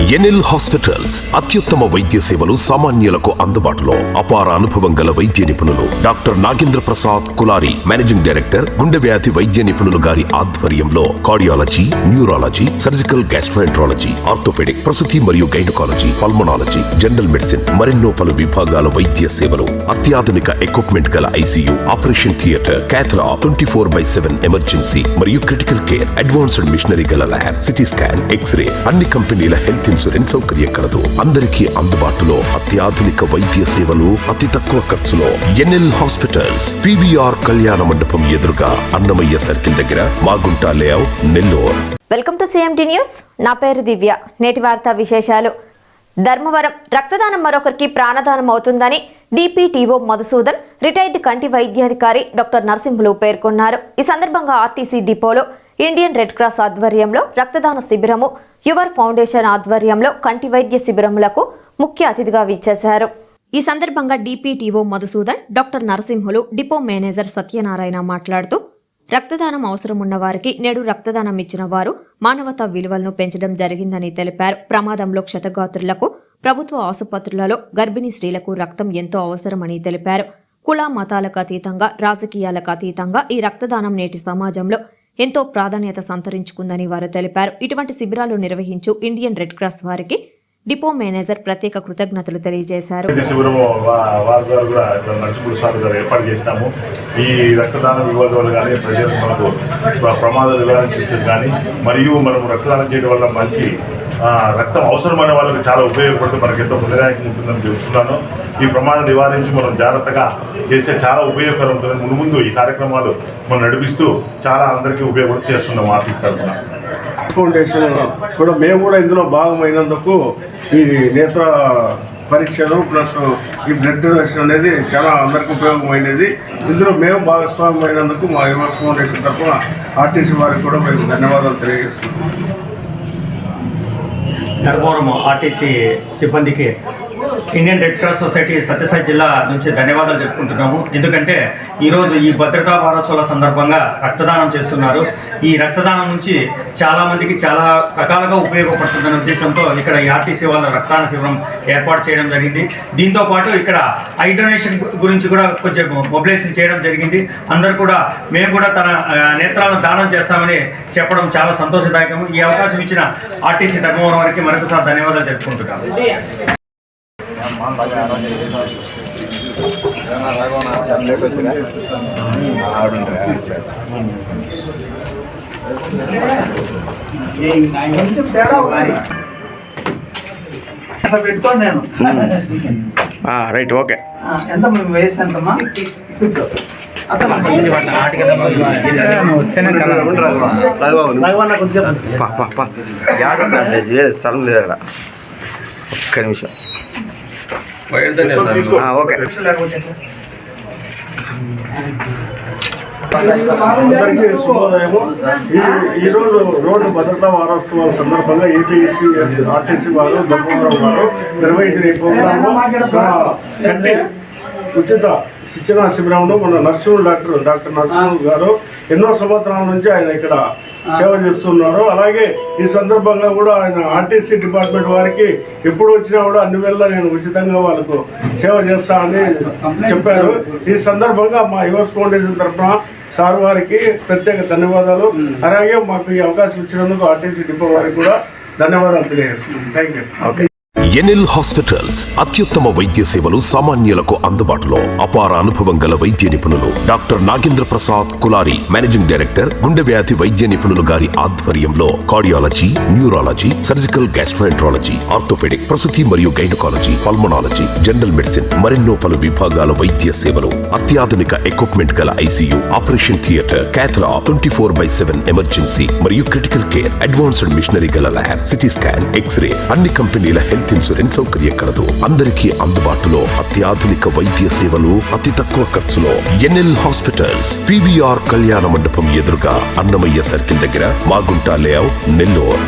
NL hospitals అత్యుత్తమ వైద్య సేవలు సామాన్యులకు అందుబాటులో. అపార అనుభవం గల వైద్య నిపుణులు doctor Nagendra Prasad Kulari, managing director, గుండె వ్యాధి వైద్య నిపుణులు గారి ఆధ్వర్యంలో cardiology, neurology, surgical gastroenterology, orthopaedic, ప్రసూతి మరియు గైనకాలజీ, పల్మనాలజీ, జనరల్ మెడిసిన్ మరెన్నో పలు విభాగాల వైద్య సేవలు, అత్యాధునిక ఎక్విప్మెంట్ గల ICU, operation theatre, cath lab, 24/7 emergency మరియు క్రిటికల్ కేర్, అడ్వాన్స్డ్ మిషనరీ గల ల్యాబ్, సిటీ స్కాన్, ఎక్స్రే, అన్ని కంపెనీల హెల్త్ ఇన్సూరెన్స్ సౌకర్యం కలదు. అందరికీ అందుబాటులో అత్యాధునిక వైద్య సేవలు అతి తక్కువ ఖర్చులో. ఎన్ఎల్ హాస్పిటల్స్, పీవీఆర్ కళ్యాణ మండపం ఎదురుగా, అన్నమయ్య సర్కిల్ దగ్గర, Magunta layout, Nellore. Welcome to CMT news. నా పేరు దివ్య. నేటి వార్తా విశేషాలు. ధర్మవరం రక్తదానం మరొకరికి ప్రాణదానం అవుతుందని డిపిటిఓ మధుసూదన్, రిటైర్డ్ కంటి వైద్యాధికారి డాక్టర్ నరసింహులు పేర్కొన్నారు. ఈ సందర్భంగా ఆర్టీసీ డిపోలో ఇండియన్ రెడ్ క్రాస్ ఆధ్వర్యంలో రక్తదాన శిబిరము, యువర్ ఫౌండేషన్ ఆధ్వర్యంలో కంటి వైద్య శిబిరములకు ముఖ్య అతిథిగా విచ్చేశారు. ఈ సందర్భంగా DPTO Madhusudan, doctor Narasimhulu, depot manager Satyanarayana మాట్లాడుతూ, రక్తదానం అవసరం ఉన్న వారికి నేడు రక్తదానం ఇచ్చిన వారు మానవతా విలువలను పెంచడం జరిగిందని తెలిపారు. ప్రమాదంలో క్షతగాత్రులకు ప్రభుత్వ ఆసుపత్రులలో గర్భిణీ స్త్రీలకు రక్తం ఎంతో అవసరమని తెలిపారు. కుల మతాలకు అతీతంగా, రాజకీయాలకు అతీతంగా ఈ రక్తదానం నేటి సమాజంలో ఎంతో ప్రాధాన్యత సంతరించుకుందని వారు తెలిపారు. ఇటువంటి శిబిరాలు నిర్వహించు ఇండియన్ రెడ్ క్రాస్ వారికి డిపో మేనేజర్ ప్రత్యేక కృతజ్ఞతలు తెలియజేశారు. ఏర్పాటు చేసినాము. ఈ రక్తదాన విభాగం కానీ ప్రజలకు మనకు ప్రమాదాలు నివారించడం కానీ, మరియు మనం రక్తదానం చేయడం వల్ల మంచి రక్తం అవసరమైన వాళ్ళకి చాలా ఉపయోగపడుతుంది, మనకి ఎంతో ప్రయోజనం ఉంటుందని చెప్తున్నాను. ఈ ప్రమాదం నివారించి మనం జాగ్రత్తగా చేస్తే చాలా ఉపయోగకరం ఉంటుంది. ముందు ఈ కార్యక్రమాలు మనం నడిపిస్తూ చాలా అందరికీ ఉపయోగపడి చేస్తున్నాం. ఆఫీస్ తరఫున ఫౌండేషన్ కూడా మేము కూడా ఇందులో భాగమైనందుకు ఈ నేత్ర పరీక్షలు ప్లస్ ఈ బ్లడ్ డొనేషన్ అనేది చాలా అందరికీ ఉపయోగమైనది. ఇందులో మేము భాగస్వామ్యమైనందుకు మా యువర్స్ ఫౌండేషన్ తరఫున ఆర్టీసీ వారికి కూడా మేము ధన్యవాదాలు తెలియజేస్తున్నాం. ధర్మవరం ఆర్టీసీ సిబ్బందికి Indian Red Cross Society Sathya Sai నుంచి ధన్యవాదాలు చెప్పుకుంటున్నాము. ఎందుకంటే ఈరోజు ఈ భద్రతా వారోత్సవాల సందర్భంగా రక్తదానం చేస్తున్నారు. ఈ రక్తదానం నుంచి చాలామందికి చాలా రకాలుగా ఉపయోగపడుతుందనే ఉద్దేశంతో ఇక్కడ ఈ ఆర్టీసీ వాళ్ళ రక్తదాన శిబిరం ఏర్పాటు చేయడం జరిగింది. దీంతోపాటు ఇక్కడ ఐ డొనేషన్ గురించి కూడా కొంచెం మొబిలైజేషన్ చేయడం జరిగింది. అందరూ కూడా మేము కూడా తన నేత్రాలను దానం చేస్తామని చెప్పడం చాలా సంతోషదాయకము. ఈ అవకాశం ఇచ్చిన ఆర్టీసీ ధర్మవరం వారికి మరొకసారి ధన్యవాదాలు చెప్పుకుంటున్నాము. పెట్టుకోండి నేను రైట్, ఓకే. ఎంత వయసు ఎంతమ్మా? స్థలం లేదా? ఒక్క నిమిషం. ఓకే. అందరికీ శుభోదయము. ఈరోజు రోడ్డు భద్రతా వారోత్సవాల సందర్భంగా ఏపీఎస్సీ ఆర్టీసీ వారు, ధర్మవరం వారు నిర్వహించిన ఈ ప్రోగ్రాంలో కంటి ఉచిత శిక్షణ శిబిరంలో మన డాక్టర్ నరసింహులు గారు ఎన్నో సంవత్సరాల నుంచి ఆయన ఇక్కడ సేవ చేస్తున్నారు. అలాగే ఈ సందర్భంగా కూడా ఆయన ఆర్టీసీ డిపార్ట్మెంట్ వారికి ఎప్పుడు వచ్చినా కూడా అన్ని వేళ నేను ఉచితంగా వాళ్ళకు సేవ చేస్తానని చెప్పారు. ఈ సందర్భంగా మా యువర్స్ ఫౌండేషన్ తరఫున సార్ వారికి ప్రత్యేక ధన్యవాదాలు. అలాగే మాకు ఈ అవకాశం ఇచ్చినందుకు ఆర్టీసీ డిపో వారికి కూడా ధన్యవాదాలు తెలియజేస్తున్నాను. Thank you. Okay. NL hospitals అత్యుత్తమ వైద్య సేవలు సామాన్యులకు అందుబాటులో. అపార అనుభవం గల వైద్య నిపుణులు doctor Nagendra Prasad Kulari, managing director, గుండె వ్యాధి వైద్య నిపుణులు గారి ఆధ్వర్యంలో cardiology, neurology, surgical gastroenterology, orthopaedic, ప్రసూతి మరియు గైనకాలజీ, పల్మనాలజీ, జనరల్ మెడిసిన్ మరెన్నో పలు విభాగాల వైద్య సేవలు, అత్యాధునిక ఎక్విప్మెంట్ గల ICU, operation theatre, cath lab, 24/7 emergency మరియు క్రిటికల్ కేర్, అడ్వాన్స్డ్ మిషనరీ గల ల్యాబ్, సిటీ స్కాన్, ఎక్స్రే, అన్ని కంపెనీల హెల్త్ ఇన్సూరెన్స్ సౌకర్యం కలదు. అందరికీ అందుబాటులో అత్యాధునిక వైద్య సేవలు అతి తక్కువ ఖర్చులో. ఎన్ఎల్ హాస్పిటల్స్, పీవీఆర్ కళ్యాణ మండపం ఎదురుగా, అన్నమయ్య సర్కిల్ దగ్గర, మాగుంట లేఅవుట్, నెల్లూరు.